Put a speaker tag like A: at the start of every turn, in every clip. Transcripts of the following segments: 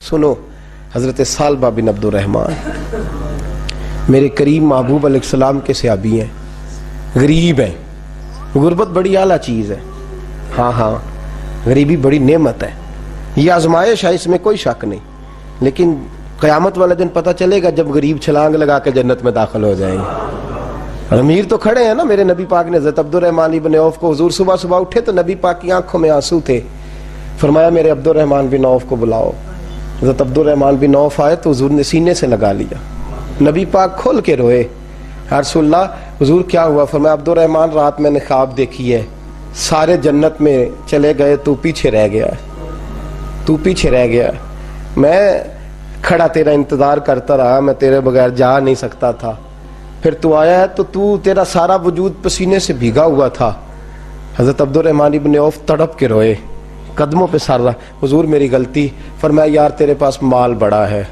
A: سنو حضرت سالبہ بن عبد الرحمن میرے کریم محبوب علیہ السلام کے صحابی ہیں، غریب ہیں. غربت بڑی اعلیٰ چیز ہے. ہاں غریبی بڑی نعمت ہے، یہ آزمائش ہے، اس میں کوئی شک نہیں. لیکن قیامت والا دن پتہ چلے گا جب غریب چھلانگ لگا کے جنت میں داخل ہو جائیں گے. امیر تو کھڑے ہیں نا. میرے نبی پاک نے حضرت عبد الرحمن ابن عوف کو، حضور صبح صبح اٹھے تو نبی پاک کی آنکھوں میں آنسو تھے. فرمایا میرے عبد الرحمن بن عوف کو بلاؤ. حضرت عبد الرحمن بن عوف آئے تو حضور نے سینے سے لگا لیا. نبی پاک کھول کے روئے. یا رسول اللہ، حضور کیا ہوا؟ فرمایا عبد الرحمن رات میں نے خواب دیکھی ہے، سارے جنت میں چلے گئے، تو پیچھے رہ گیا ہے، تو پیچھے رہ گیا ہے. میں کھڑا تیرا انتظار کرتا رہا، میں تیرے بغیر جا نہیں سکتا تھا. پھر تو آیا ہے تو تیرا سارا وجود پسینے سے بھیگا ہوا تھا. حضرت عبد الرحمن ابن عوف تڑپ کے روئے، قدموں پہ سر رہا. حضور میری غلطی. فرمایا یار تیرے پاس مال بڑا ہے،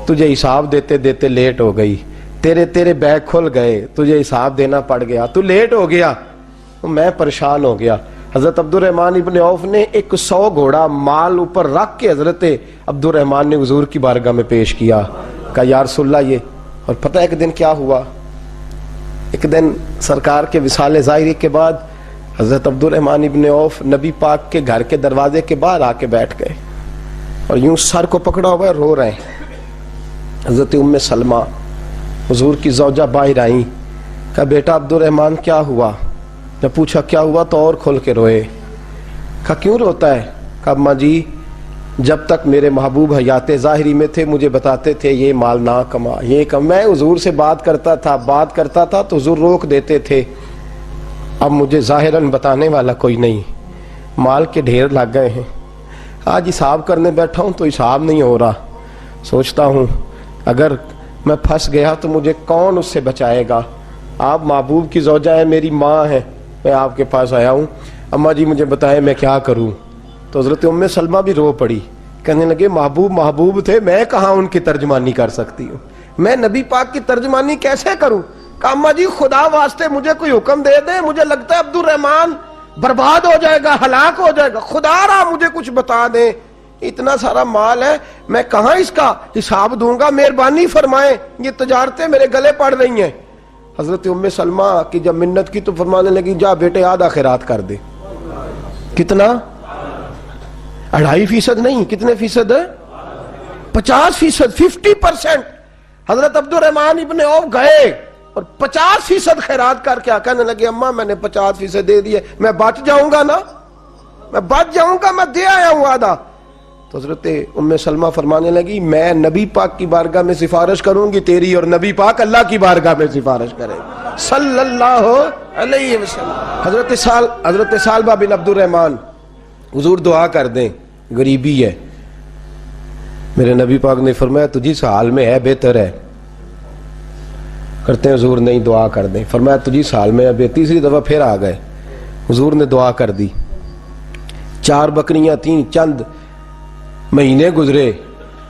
A: تجھے حساب دیتے دیتے لیٹ ہو گئی، تیرے بیگ کھل گئے، تجھے حساب دینا پڑ گیا، تو لیٹ ہو گیا، میں پریشان ہو گیا. حضرت عبد الرحمن ابن عوف نے 100 گھوڑا مال اوپر رکھ کے حضرت عبد الرحمن نے حضور کی بارگاہ میں پیش کیا. کہا یا رسول اللہ یہ. اور پتہ ایک دن کیا ہوا؟ ایک دن سرکار کے وصال ظاہری کے بعد حضرت عبد الرحمن ابن عوف نبی پاک کے گھر کے دروازے کے باہر آ کے بیٹھ گئے اور یوں سر کو پکڑا ہوا ہے، رو رہے ہیں. حضرت ام سلمہ حضور کی زوجہ باہر آئیں. کہا بیٹا عبد الرحمن کیا ہوا؟ جب پوچھا کیا ہوا تو اور کھول کے روئے. کہا کیوں روتا ہے؟ کہا اماں جی جب تک میرے محبوب حیات ظاہری میں تھے مجھے بتاتے تھے یہ مال نہ کما، یہ کم. میں حضور سے بات کرتا تھا تو حضور روک دیتے تھے. اب مجھے ظاہراً بتانے والا کوئی نہیں، مال کے ڈھیر لگ گئے ہیں. آج حساب کرنے بیٹھا ہوں تو حساب نہیں ہو رہا. سوچتا ہوں اگر میں پھنس گیا تو مجھے کون اس سے بچائے گا؟ آپ محبوب کی زوجہ ہے، میری ماں ہے، میں آپ کے پاس آیا ہوں. اماں جی مجھے بتائیں میں کیا کروں؟ تو حضرت ام سلمہ بھی رو پڑی، کہنے لگے محبوب تھے، میں کہاں ان کی ترجمانی کر سکتی ہوں، میں نبی پاک کی ترجمانی کیسے کروں؟ کہ اماں جی خدا واسطے مجھے کوئی حکم دے دیں، مجھے لگتا ہے عبد الرحمن برباد ہو جائے گا، ہلاک ہو جائے گا، خدا را مجھے کچھ بتا دیں. اتنا سارا مال ہے، میں کہاں اس کا حساب دوں گا؟ مہربانی فرمائیں، یہ تجارتیں میرے گلے پڑ رہی ہیں. حضرت ام سلمہ کی جب منت کی تو فرمانے لگی جا بیٹے آدھا خیرات کر دے. کتنا؟ 2.5% نہیں، کتنے فیصد ہے؟ 50%، 50%. حضرت عبد الرحمن ابن عوف گئے اور 50% خیرات کر کے کہنے لگے اماں میں نے 50% دے دیے، میں بچ جاؤں گا نا، میں بچ جاؤں گا، میں دے آیا ہوں آدھا. تو حضرت ام سلمہ فرمانے لگی میں نبی پاک کی بارگاہ میں سفارش کروں گی تیری، اور نبی پاک اللہ کی بارگاہ میں سفارش کرے صلی اللہ علیہ وسلم. حضرت سالبہ بن عبد الرحمن حضور دعا کر دیں، غریبی ہے. میرے نبی پاک نے فرمایا تجھی اس حال میں ہے بہتر ہے. کرتے ہیں حضور نہیں دعا کر دیں. فرمایا تجھی اس حال میں ہے. تیسری دفعہ پھر آ گئے، حضور نے دعا کر دی. 4 بکریاں تھیں، چند مہینے گزرے،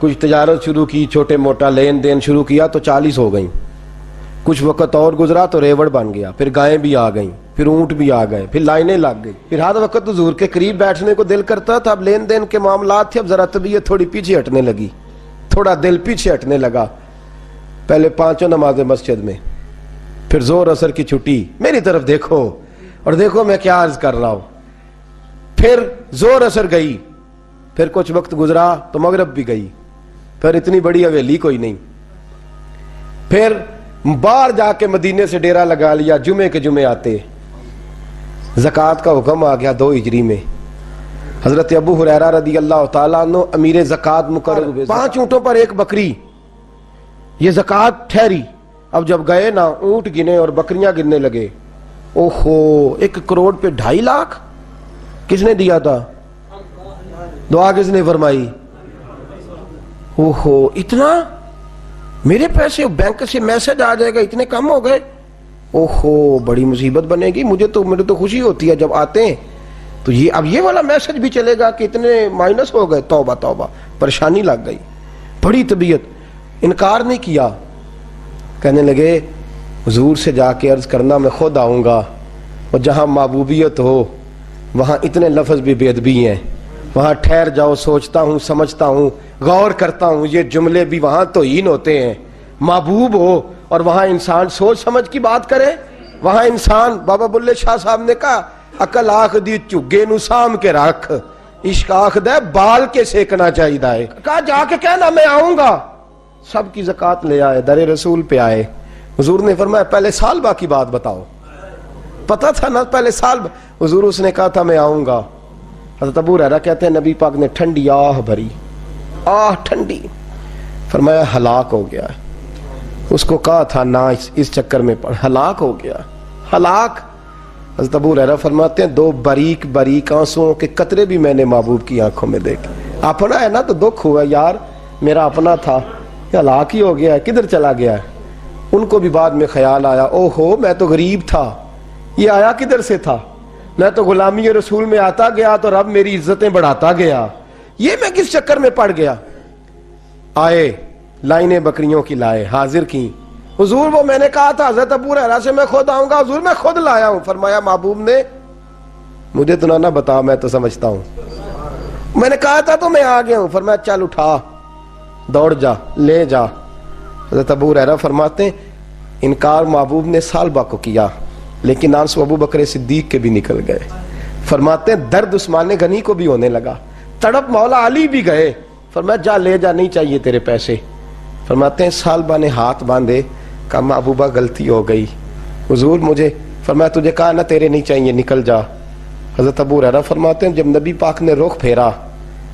A: کچھ تجارت شروع کی، چھوٹے موٹا لین دین شروع کیا تو 40 ہو گئیں. کچھ وقت اور گزرا تو ریوڑ بن گیا، پھر گائیں بھی آ گئیں، پھر اونٹ بھی آ گئے، پھر لائنیں لگ گئی. پھر ہر وقت حضور کے قریب بیٹھنے کو دل کرتا تھا. اب لین دین کے معاملات تھے، اب ذرا طبیعت تھوڑی پیچھے ہٹنے لگی، تھوڑا دل پیچھے ہٹنے لگا. پہلے 5 نمازیں مسجد میں، پھر زور اثر کی چھٹی. میری طرف دیکھو اور دیکھو میں کیا عرض کر رہا ہوں. پھر زور اثر گئی، پھر کچھ وقت گزرا تو مغرب بھی گئی، پھر اتنی بڑی حویلی کوئی نہیں. پھر باہر جا کے مدینے سے ڈیرا لگا لیا، جمعے کے جمعے آتے. زکوٰۃ کا حکم آ گیا 2 ہجری میں. حضرت ابو ہریرہ رضی اللہ تعالیٰ عنہ امیر زکوٰۃ مقرر ہوئے. 5 اونٹوں پر 1 بکری، یہ زکوٰۃ ٹھہری. اب جب گئے نا اونٹ گنے اور بکریاں گننے لگے، اوہو 1 کروڑ پہ 2.5 لاکھ کس نے دیا تھا؟ دعا کس نے فرمائی؟ اوہو اتنا، میرے پیسے بینک سے میسج آ جائے گا اتنے کم ہو گئے، اوہو بڑی مصیبت بنے گی. مجھے تو خوشی ہوتی ہے جب آتے ہیں تو یہ اب یہ والا میسج بھی چلے گا کہ اتنے مائنس ہو گئے. توبہ توبہ، پریشانی لگ گئی، بڑی طبیعت. انکار نہیں کیا، کہنے لگے حضور سے جا کے عرض کرنا میں خود آؤں گا، اور جہاں محبوبیت ہو وہاں اتنے لفظ بھی بے ادبی ہیں. وہاں ٹھہر جاؤ، سوچتا ہوں، سمجھتا ہوں، غور کرتا ہوں، یہ جملے بھی وہاں توہین ہوتے ہیں. محبوب ہو اور وہاں انسان سوچ سمجھ کی بات کرے. وہاں انسان، بابا بلے شاہ صاحب نے کہا عقل آخ دی چگے نو سام کے رکھ، عشق آخ دے بال کے سیکنا چاہیے دائے. کہا جا کے کہنا میں آؤں گا. سب کی زکوٰۃ لے آئے، در رسول پہ آئے. حضور نے فرمایا پہلے سالبہ کی بات بتاؤ. پتہ تھا نا پہلے سال. حضور اس نے کہا تھا میں آؤں گا. حضرت ابو ہریرہ کہتے ہیں نبی پاک نے ٹھنڈی آہ بھری، آہ ٹھنڈی. فرمایا ہلاک ہو گیا. اس کو کہا تھا نہ اس چکر میں پڑ، ہلاک ہو گیا، ہلاک. حضرت ابو ہریرہ فرماتے ہیں 2 باریک باریک آنسوؤں کے قطرے بھی میں نے محبوب کی آنکھوں میں دیکھے. اپنا ہے نا تو دکھ ہوا یار، میرا اپنا تھا، ہلاک ہی ہو گیا ہے، کدھر چلا گیا ہے. ان کو بھی بعد میں خیال آیا او ہو میں تو غریب تھا، یہ آیا کدھر سے تھا. میں تو غلامی رسول میں آتا گیا تو رب میری عزتیں بڑھاتا گیا، یہ میں کس چکر میں پڑ گیا. آئے لائنیں بکریوں کی لائے، حاضر کی. حضور وہ میں نے کہا تھا حضرت ابو ہریرہ سے میں خود آؤں گا. حضور میں خود لایا ہوں. فرمایا محبوب نے مجھے تو نہ بتا، میں تو سمجھتا ہوں، میں نے کہا تھا تو میں آ گیا ہوں. فرمایا چل اٹھا، دوڑ جا، لے جا. حضرت ابو ہریرہ فرماتے ہیں انکار محبوب نے سالبہ کو کیا، لیکن آنسو ابو بکر صدیق کے بھی نکل گئے. فرماتے ہیں درد عثمان غنی کو بھی ہونے لگا، تڑپ مولا علی بھی گئے. فرمایا جا لے جا، نہیں چاہیے تیرے پیسے. فرماتے ہیں سالبہ نے ہاتھ باندھے، کہا محبوبہ غلطی ہو گئی. حضور مجھے، فرمایا تجھے کہا نہ تیرے نہیں چاہیے، نکل جا. حضرت ابو ہریرہ فرماتے ہیں جب نبی پاک نے رخ پھیرا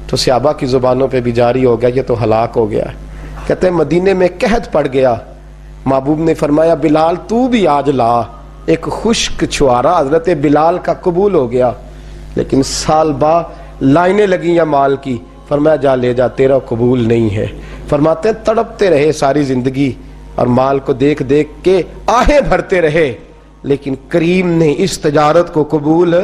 A: تو صحابہ کی زبانوں پہ بھی جاری ہو گیا یہ تو ہلاک ہو گیا. کہتے ہیں مدینے میں قحط پڑ گیا. محبوب نے فرمایا بلال تو بھی آج لا. ایک خشک چھوارا حضرت بلال کا قبول ہو گیا، لیکن سال با لائنیں لگی یا مال کی. فرمایا جا لے جا، تیرا قبول نہیں ہے. فرماتے ہیں تڑپتے رہے ساری زندگی اور مال کو دیکھ دیکھ کے آہیں بھرتے رہے، لیکن کریم نے اس تجارت کو قبول.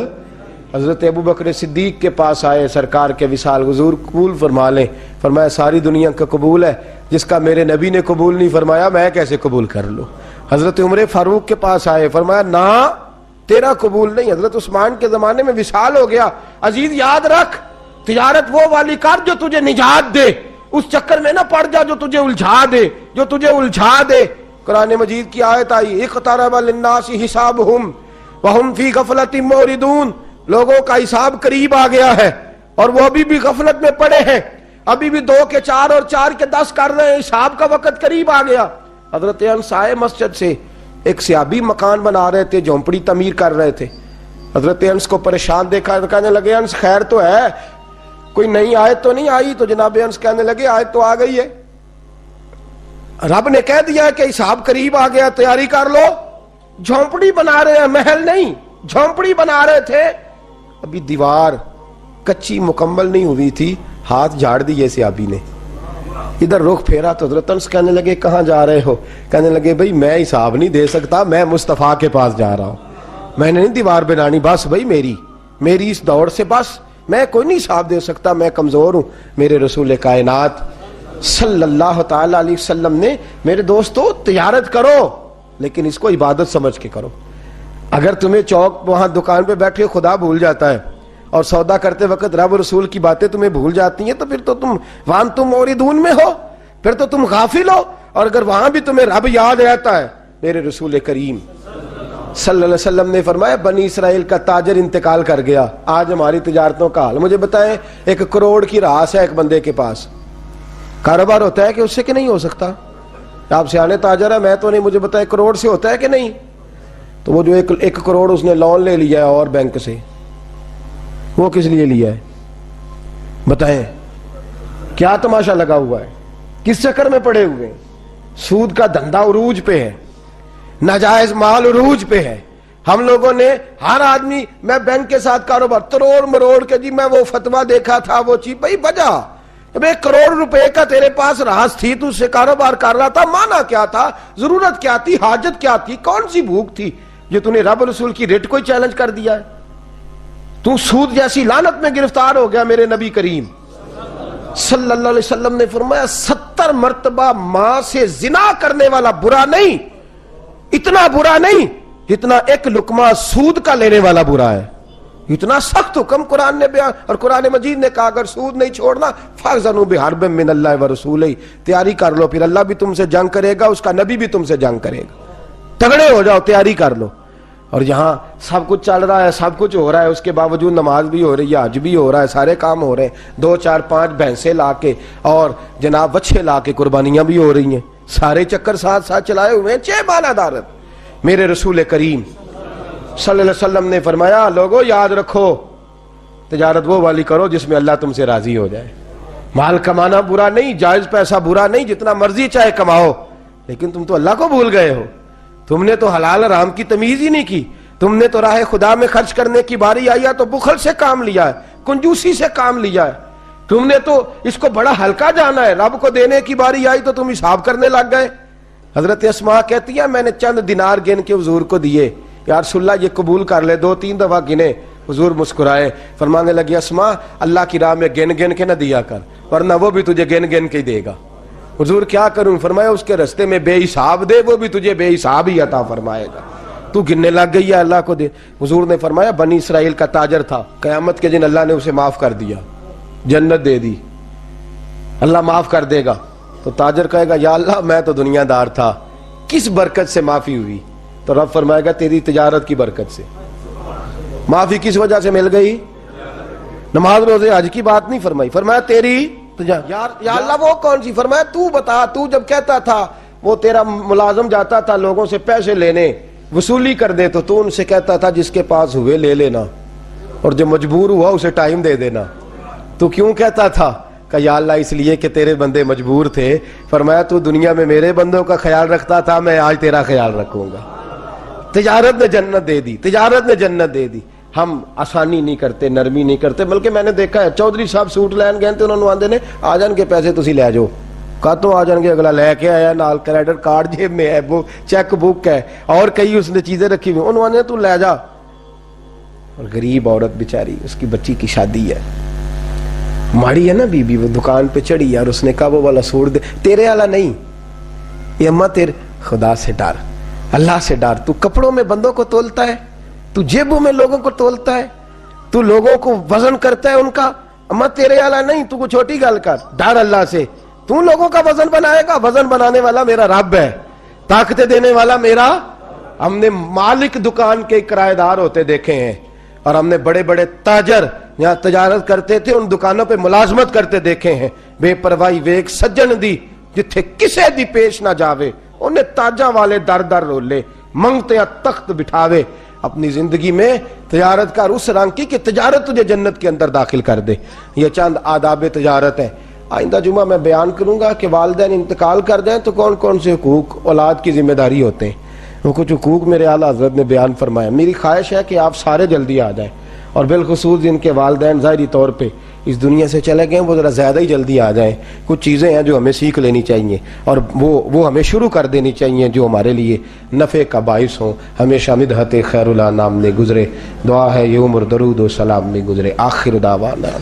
A: حضرت ابو بکر صدیق کے پاس آئے، سرکار کے وصال حضور قبول فرما لیں. فرمایا ساری دنیا کا قبول ہے، جس کا میرے نبی نے قبول نہیں فرمایا میں کیسے قبول کر لوں. حضرت عمر فاروق کے پاس آئے، فرمایا نہ تیرا قبول نہیں. حضرت عثمان کے زمانے میں وصال ہو گیا. عزیز یاد رکھ تجارت وہ والی کر جو تجھے نجات دے، اس چکر میں نہ پڑ جا جو تجھے الجھا دے. قرآن مجید کی آیت آئی اقترب للناس حسابہم وہم فی غفلۃ موردون. لوگوں کا حساب قریب آ گیا ہے اور وہ ابھی بھی غفلت میں پڑے ہیں، ابھی بھی 2 کے 4 اور 4 کے 10 کر رہے ہیں. حساب کا وقت قریب آ گیا. حضرت انس آئے مسجد سے، ایک صحابی مکان بنا رہے تھے، جھونپڑی تعمیر کر رہے تھے. حضرت انس کو پریشان دیکھا، کہنے لگے انس خیر تو ہے، کوئی نئی آیت تو نہیں آئی؟ تو جناب انس کہنے لگے آیت تو آ گئی ہے، رب نے کہہ دیا کہ حساب قریب آ گیا، تیاری کر لو. جھونپڑی بنا رہے ہیں، محل نہیں، جھونپڑی بنا رہے تھے. ابھی دیوار کچی مکمل نہیں ہوئی تھی، ہاتھ جھاڑ دیے صحابی نے. ادھر رخ پھیرا تو حضرت انس کہنے لگے کہاں جا رہے ہو؟ کہنے لگے بھئی میں حساب نہیں دے سکتا، میں مصطفیٰ کے پاس جا رہا ہوں، میں نے نہیں دیوار بنانی، بس بھئی میری اس دوڑ سے بس میں کوئی نہیں حساب دے سکتا، میں کمزور ہوں. میرے رسول کائنات صلی اللہ تعالی علیہ وسلم نے میرے دوستو تجارت کرو لیکن اس کو عبادت سمجھ کے کرو. اگر تمہیں چوک وہاں دکان پہ بیٹھے خدا بھول جاتا ہے اور سودا کرتے وقت رب رسول کی باتیں تمہیں بھول جاتی ہیں تو پھر تو تم وان تم موردون میں ہو، پھر تو تم غافل ہو. اور اگر وہاں بھی تمہیں رب یاد رہتا ہے، میرے رسول کریم صلی اللہ علیہ وسلم نے فرمایا بنی اسرائیل کا تاجر انتقال کر گیا، آج ہماری تجارتوں کا حال. مجھے بتائیں 1 کروڑ کی راس ہے ایک بندے کے پاس، کاروبار ہوتا ہے کہ اس سے کہ نہیں ہو سکتا؟ آپ سیانے تاجر ہے، میں تو نہیں، مجھے بتائیں کروڑ سے ہوتا ہے کہ نہیں؟ تو وہ جو 1 کروڑ اس نے لون لے لیا ہے اور بینک سے، وہ کس لیے لیا ہے بتائیں؟ کیا تماشا لگا ہوا ہے؟ کس چکر میں پڑے ہوئے ہیں؟ سود کا دھندا عروج پہ ہے، ناجائز مال عروج پہ ہے. ہم لوگوں نے ہر آدمی، میں بینک کے ساتھ کاروبار تروڑ مروڑ کے جی میں وہ فتویٰ دیکھا تھا وہ چیز، بھائی بجا 1 کروڑ روپے کا تیرے پاس راز تھی، تو اس سے کاروبار کر رہا تھا، مانا کیا تھا، ضرورت کیا تھی، حاجت کیا تھی، کون سی بھوک تھی جو تو نے رب رسول کی ریٹ کو چیلنج کر دیا ہے؟ تو سود جیسی لعنت میں گرفتار ہو گیا. میرے نبی کریم صلی اللہ علیہ وسلم نے فرمایا 70 مرتبہ ماں سے زنا کرنے والا برا نہیں، اتنا برا نہیں جتنا 1 لقمہ سود کا لینے والا برا ہے. اتنا سخت حکم قرآن نے بیان، اور قرآن مجید نے کہا اگر سود نہیں چھوڑنا فَأْذَنُوا بِحَرْبٍ مِّنَ اللَّهِ وَرَسُولِهِ، تیاری کر لو، پھر اللہ بھی تم سے جنگ کرے گا، اس کا نبی بھی تم سے جنگ کرے گا، تگڑے ہو جاؤ، تیاری کر لو۔ اور یہاں سب کچھ چل رہا ہے، سب کچھ ہو رہا ہے، اس کے باوجود نماز بھی ہو رہی ہے، حج بھی ہو رہا ہے، سارے کام ہو رہے ہیں، 2 4 5 بھینسیں لا کے اور جناب بچے لا کے قربانیاں بھی ہو رہی ہیں، سارے چکر ساتھ ساتھ چلائے ہوئے ہیں، 6 ماہ دارت۔ میرے رسول کریم صلی اللہ علیہ وسلم نے فرمایا لوگوں یاد رکھو، تجارت وہ والی کرو جس میں اللہ تم سے راضی ہو جائے۔ مال کمانا برا نہیں، جائز پیسہ برا نہیں، جتنا مرضی چاہے کماؤ، لیکن تم تو اللہ کو بھول گئے ہو، تم نے تو حلال حرام کی تمیز ہی نہیں کی، تم نے تو راہ خدا میں خرچ کرنے کی باری آئی ہے تو بخل سے کام لیا ہے، کنجوسی سے کام لیا ہے، تم نے تو اس کو بڑا ہلکا جانا ہے، رب کو دینے کی باری آئی تو تم حساب کرنے لگ گئے۔ حضرت اسماء کہتی ہے میں نے چند دینار گن کے حضور کو دیے، یا رسول اللہ یہ قبول کر لے، 2 3 دفعہ گنے، حضور مسکرائے، فرمانے لگی اسماء اللہ کی راہ میں گن گن کے نہ دیا کر، ورنہ وہ بھی تجھے گن گن کے دے گا۔ حضور کیا کروں؟ فرمایا اس کے رستے میں بے حساب دے، وہ بھی تجھے بے حساب ہی عطا فرمائے گا، تو گننے لگ گئی ہے اللہ کو دے۔ حضور نے فرمایا بنی اسرائیل کا تاجر تھا، قیامت کے دن اللہ نے اسے معاف کر دیا، جنت دے دی، اللہ معاف کر دے گا، تو تاجر کہے گا یا اللہ میں تو دنیا دار تھا، کس برکت سے معافی ہوئی؟ تو رب فرمائے گا تیری تجارت کی برکت سے۔ معافی کس وجہ سے مل گئی؟ نماز روزے حج کی بات نہیں فرمائی، فرمایا تیری یا اللہ وہ کون سی؟ فرمایا تو بتا، تو جب کہتا تھا وہ تیرا ملازم جاتا تھا لوگوں سے پیسے لینے، وصولی کر دے، تو ان سے کہتا تھا جس کے پاس ہوئے لے لینا، اور جو مجبور ہوا اسے ٹائم دے دینا، تو کیوں کہتا تھا؟ کہ یا اللہ اس لیے کہ تیرے بندے مجبور تھے۔ فرمایا تو دنیا میں میرے بندوں کا خیال رکھتا تھا، میں آج تیرا خیال رکھوں گا۔ تجارت نے جنت دے دی، تجارت نے جنت دے دی۔ ہم آسانی نہیں کرتے، نرمی نہیں کرتے، بلکہ میں نے دیکھا ہے چودھری صاحب سوٹ لین گئے تھے، انہوں نے آندے نے آ جان کے پیسے تسی لے جاؤ، کاتوں آ جان گے، اگلا لے کے آیا، نال کریڈٹ کارڈ جیب میں ہے، وہ چیک بک ہے، اور کئی اس نے چیزیں رکھی ہوئی، انہوں نے تو لے جا۔ اور غریب عورت بیچاری، اس کی بچی کی شادی ہے، ماڑی ہے نا بی بی، وہ دکان پہ چڑھی اور اس نے کہا وہ والا سوٹ دے، تیرے والا نہیں، یہ اماں تیرے خدا سے ڈر، اللہ سے ڈر، تو کپڑوں میں بندوں کو تولتا ہے، تو جیبوں میں لوگوں کو تولتا ہے، تو لوگوں کو وزن کرتا ہے ان کا، اماں تیرے والا نہیں، تو کوئی چھوٹی گل کر، ڈر اللہ سے، تو لوگوں کا وزن بنائے گا، وزن بنانے والا میرا رب ہے، طاقتیں دینے والا میرا۔ ہم نے مالک دکان کے کرایہ دار ہوتے دیکھے ہیں، اور ہم نے بڑے بڑے تاجر یہاں تجارت کرتے تھے، ان دکانوں پہ ملازمت کرتے دیکھے ہیں، بے پرواہی ویک سجن دی جتھے کسے دی پیش نہ جاوے، انہیں تاجہ والے در در رولے، منگتے یا تخت بٹھاوے۔ اپنی زندگی میں تجارت کر اس رنگ کی کہ تجارت تجھے جنت کے اندر داخل کر دے۔ یہ چند آداب تجارت ہیں۔ آئندہ جمعہ میں بیان کروں گا کہ والدین انتقال کر جائیں تو کون کون سے حقوق اولاد کی ذمہ داری ہوتے ہیں۔ وہ کچھ حقوق میرے اعلیٰ حضرت نے بیان فرمایا۔ میری خواہش ہے کہ آپ سارے جلدی آ جائیں، اور بالخصوص جن کے والدین ظاہری طور پہ اس دنیا سے چلے گئے وہ ذرا زیادہ ہی جلدی آ جائیں۔ کچھ چیزیں ہیں جو ہمیں سیکھ لینی چاہیے، اور وہ ہمیں شروع کر دینی چاہیے جو ہمارے لیے نفع کا باعث ہوں۔ ہمیشہ مدحت خیر الانام میں گزرے، دعا ہے یہ عمر درود و سلام میں گزرے۔ آخر دعوانا